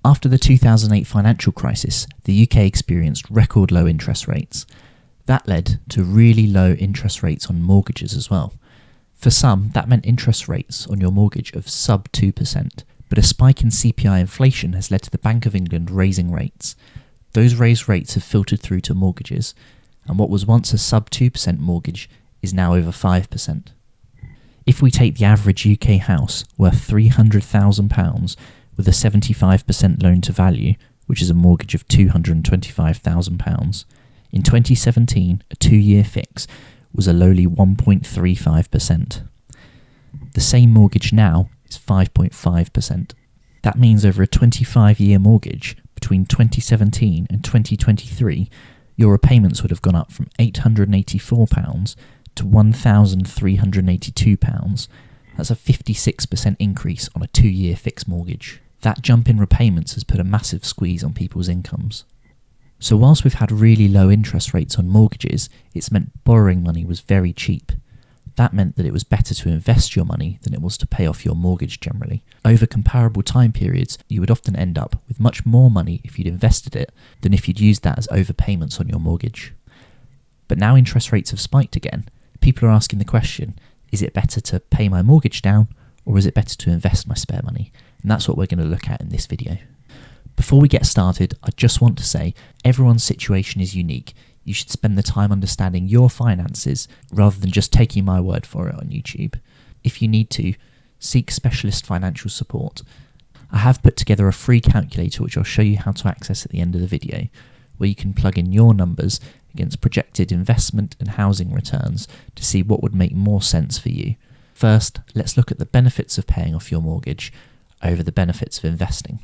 After the 2008 financial crisis, the UK experienced record low interest rates. That led to really low interest rates on mortgages as well. For some, that meant interest rates on your mortgage of sub 2%, but a spike in CPI inflation has led to the Bank of England raising rates. Those raised rates have filtered through to mortgages, and what was once a sub 2% mortgage is now over 5%. If we take the average UK house worth £300,000 with a 75% loan to value, which is a mortgage of £225,000, in 2017 a 2-year fix was a lowly 1.35%. The same mortgage now is 5.5%. That means over a 25-year mortgage between 2017 and 2023, your repayments would have gone up from £884 to £1,382. That's a 56% increase on a 2-year fixed mortgage. That jump in repayments has put a massive squeeze on people's incomes. So whilst we've had really low interest rates on mortgages, it's meant borrowing money was very cheap. That meant that it was better to invest your money than it was to pay off your mortgage generally. Over comparable time periods, you would often end up with much more money if you'd invested it than if you'd used that as overpayments on your mortgage. But now interest rates have spiked again. People are asking the question, is it better to pay my mortgage down or is it better to invest my spare money? And that's what we're going to look at in this video. Before we get started, I just want to say everyone's situation is unique. You should spend the time understanding your finances rather than just taking my word for it on YouTube. If you need to, seek specialist financial support. I have put together a free calculator which I'll show you how to access at the end of the video, where you can plug in your numbers against projected investment and housing returns to see what would make more sense for you. First, let's look at the benefits of paying off your mortgage over the benefits of investing.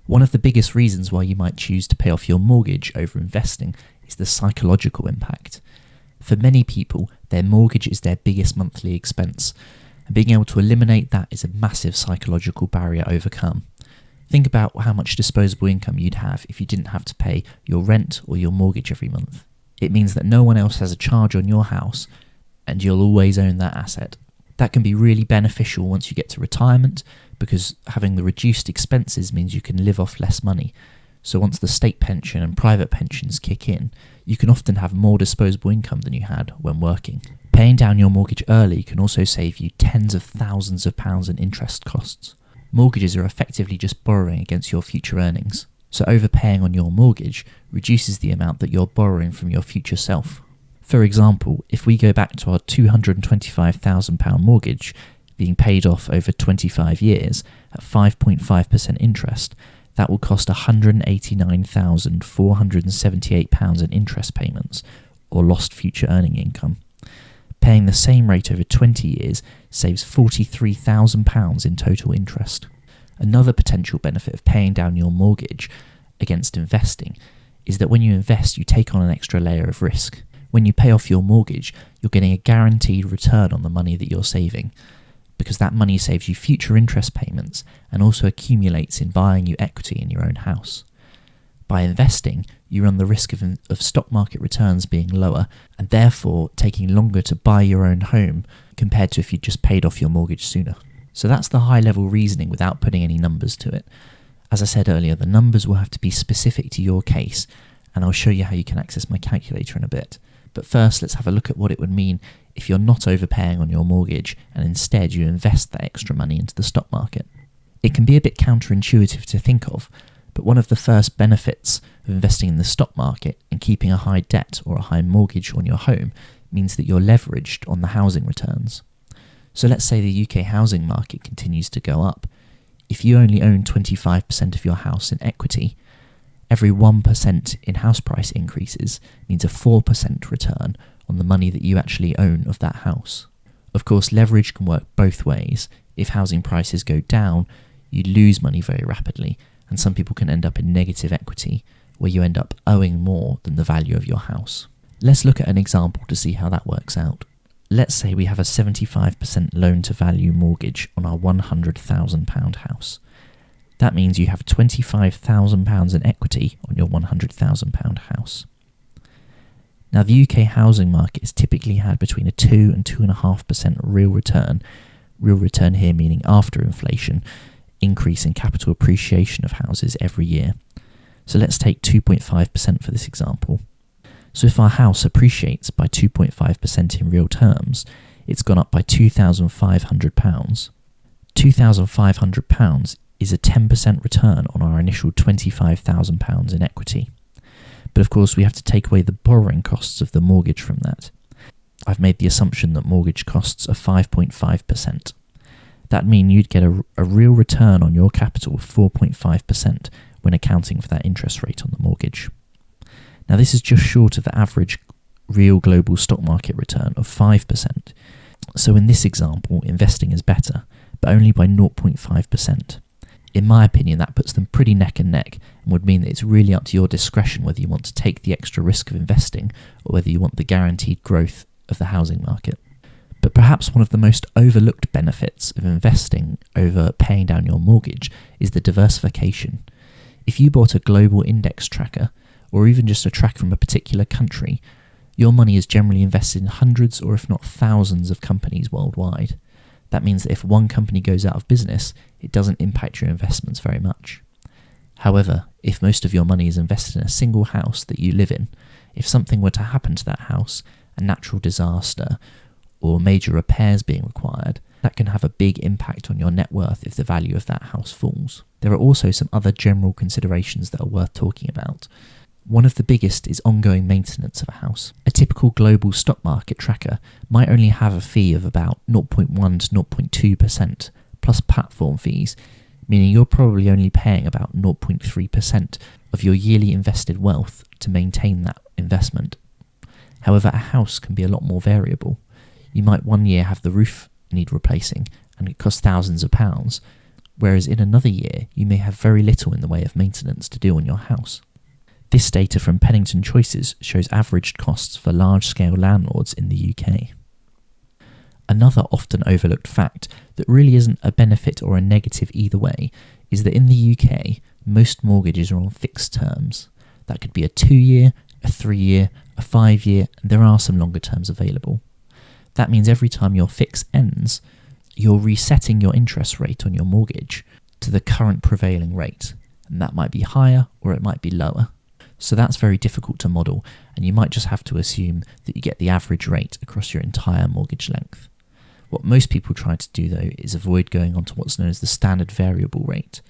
One of the biggest reasons why you might choose to pay off your mortgage over investing is the psychological impact. For many people, their mortgage is their biggest monthly expense, and being able to eliminate that is a massive psychological barrier to overcome. Think about how much disposable income you'd have if you didn't have to pay your rent or your mortgage every month. It means that no one else has a charge on your house, and you'll always own that asset. That can be really beneficial once you get to retirement, because having the reduced expenses means you can live off less money. So once the state pension and private pensions kick in, you can often have more disposable income than you had when working. Paying down your mortgage early can also save you tens of thousands of pounds in interest costs. Mortgages are effectively just borrowing against your future earnings. So overpaying on your mortgage reduces the amount that you're borrowing from your future self. For example, if we go back to our £225,000 mortgage being paid off over 25 years at 5.5% interest, that will cost £189,478 in interest payments, or lost future earning income. Paying the same rate over 20 years saves £43,000 in total interest. Another potential benefit of paying down your mortgage against investing is that when you invest, you take on an extra layer of risk. When you pay off your mortgage, you're getting a guaranteed return on the money that you're saving, because that money saves you future interest payments and also accumulates in buying you equity in your own house. By investing, you run the risk of stock market returns being lower and therefore taking longer to buy your own home compared to if you just paid off your mortgage sooner. So that's the high level reasoning without putting any numbers to it. As I said earlier, the numbers will have to be specific to your case, and I'll show you how you can access my calculator in a bit. But first, let's have a look at what it would mean if you're not overpaying on your mortgage and instead you invest that extra money into the stock market. It can be a bit counterintuitive to think of, but one of the first benefits of investing in the stock market and keeping a high debt or a high mortgage on your home means that you're leveraged on the housing returns. So let's say the UK housing market continues to go up. If you only own 25% of your house in equity, every 1% in house price increases means a 4% return on the money that you actually own of that house. Of course, leverage can work both ways. If housing prices go down, you lose money very rapidly, and some people can end up in negative equity, where you end up owing more than the value of your house. Let's look at an example to see how that works out. Let's say we have a 75% loan to value mortgage on our £100,000 house. That means you have £25,000 in equity on your £100,000 house. Now, the UK housing market has typically had between a 2 and 2.5% real return here meaning after inflation, increase in capital appreciation of houses every year. So let's take 2.5% for this example. So if our house appreciates by 2.5% in real terms, it's gone up by £2,500. £2,500 is a 10% return on our initial £25,000 in equity. But of course we have to take away the borrowing costs of the mortgage from that. I've made the assumption that mortgage costs are 5.5%. That means you'd get a real return on your capital of 4.5% when accounting for that interest rate on the mortgage. Now this is just short of the average real global stock market return of 5%. So in this example, investing is better, but only by 0.5%. In my opinion, that puts them pretty neck and neck and would mean that it's really up to your discretion whether you want to take the extra risk of investing or whether you want the guaranteed growth of the housing market. But perhaps one of the most overlooked benefits of investing over paying down your mortgage is the diversification. If you bought a global index tracker, or even just a tracker from a particular country, your money is generally invested in hundreds or if not thousands of companies worldwide. That means that if one company goes out of business, it doesn't impact your investments very much. However, if most of your money is invested in a single house that you live in, if something were to happen to that house, a natural disaster, or major repairs being required, that can have a big impact on your net worth if the value of that house falls. There are also some other general considerations that are worth talking about. One of the biggest is ongoing maintenance of a house. A typical global stock market tracker might only have a fee of about 0.1 to 0.2% plus platform fees, meaning you're probably only paying about 0.3% of your yearly invested wealth to maintain that investment. However, a house can be a lot more variable. You might one year have the roof need replacing and it costs thousands of pounds, whereas in another year you may have very little in the way of maintenance to do on your house. This data from Pennington Choices shows averaged costs for large-scale landlords in the UK. Another often overlooked fact that really isn't a benefit or a negative either way is that in the UK, most mortgages are on fixed terms. That could be a 2-year, a 3-year, a 5-year, and there are some longer terms available. That means every time your fix ends, you're resetting your interest rate on your mortgage to the current prevailing rate, and that might be higher or it might be lower. So that's very difficult to model, and you might just have to assume that you get the average rate across your entire mortgage length. What most people try to do though is avoid going on to what's known as the standard variable rate.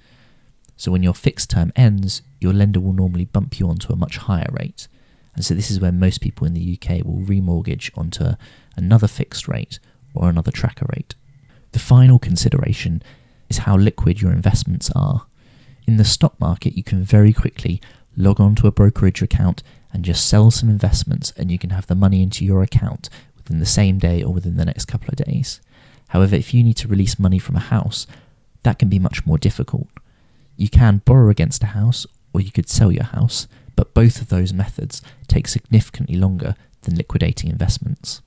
So when your fixed term ends, your lender will normally bump you onto a much higher rate. And so this is where most people in the UK will remortgage onto another fixed rate or another tracker rate. The final consideration is how liquid your investments are. In the stock market, you can very quickly log on to a brokerage account and just sell some investments, and you can have the money into your account within the same day or within the next couple of days. However, if you need to release money from a house, that can be much more difficult. You can borrow against a house, or you could sell your house, but both of those methods take significantly longer than liquidating investments.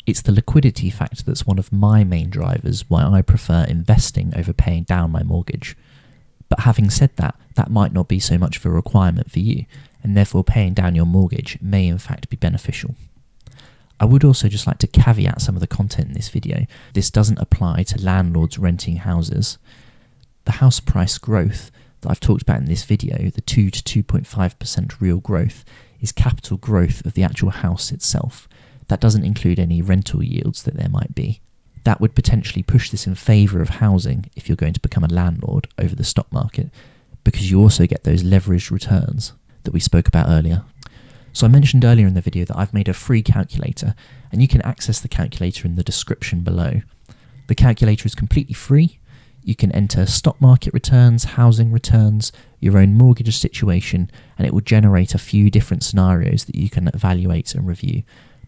It's the liquidity factor that's one of my main drivers why I prefer investing over paying down my mortgage. But having said that, that might not be so much of a requirement for you, and therefore paying down your mortgage may in fact be beneficial. I would also just like to caveat some of the content in this video. This doesn't apply to landlords renting houses. The house price growth that I've talked about in this video, the 2 to 2.5% real growth, is capital growth of the actual house itself. That doesn't include any rental yields that there might be. That would potentially push this in favour of housing if you're going to become a landlord over the stock market, because you also get those leveraged returns that we spoke about earlier. So I mentioned earlier in the video that I've made a free calculator, and you can access the calculator in the description below. The calculator is completely free. You can enter stock market returns, housing returns, your own mortgage situation, and it will generate a few different scenarios that you can evaluate and review.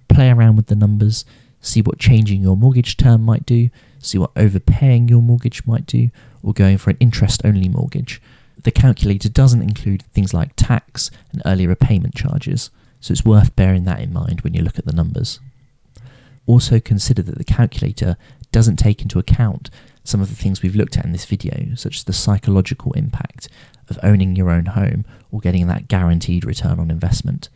Play around with the numbers, see what changing your mortgage term might do, see what overpaying your mortgage might do, or going for an interest-only mortgage. The calculator doesn't include things like tax and early repayment charges, so it's worth bearing that in mind when you look at the numbers. Also consider that the calculator doesn't take into account some of the things we've looked at in this video, such as the psychological impact of owning your own home or getting that guaranteed return on investment.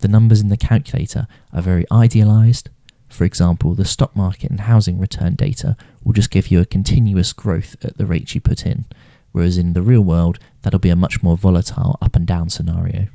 The numbers in the calculator are very idealised. For example, the stock market and housing return data will just give you a continuous growth at the rate you put in, whereas in the real world, that'll be a much more volatile up and down scenario.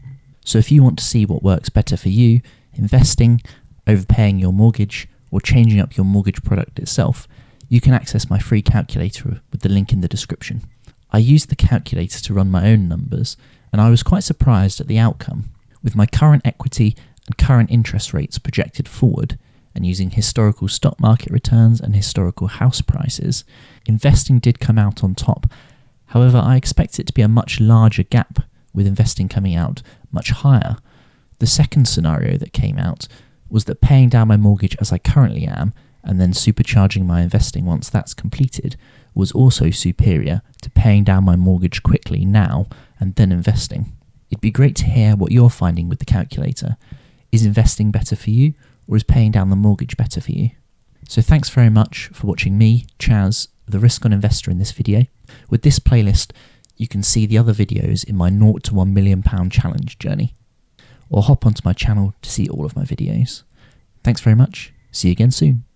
So if you want to see what works better for you, investing, overpaying your mortgage, or changing up your mortgage product itself, you can access my free calculator with the link in the description. I used the calculator to run my own numbers, and I was quite surprised at the outcome. With my current equity and current interest rates projected forward, and using historical stock market returns and historical house prices, investing did come out on top. However, I expect it to be a much larger gap, with investing coming out much higher. The second scenario that came out was that paying down my mortgage as I currently am, and then supercharging my investing once that's completed, was also superior to paying down my mortgage quickly now and then investing. It'd be great to hear what you're finding with the calculator. Is investing better for you, or is paying down the mortgage better for you? So thanks very much for watching me, Chaz, the Risk On Investor, in this video. With this playlist, you can see the other videos in my 0 to £1 million challenge journey, or hop onto my channel to see all of my videos. Thanks very much. See you again soon.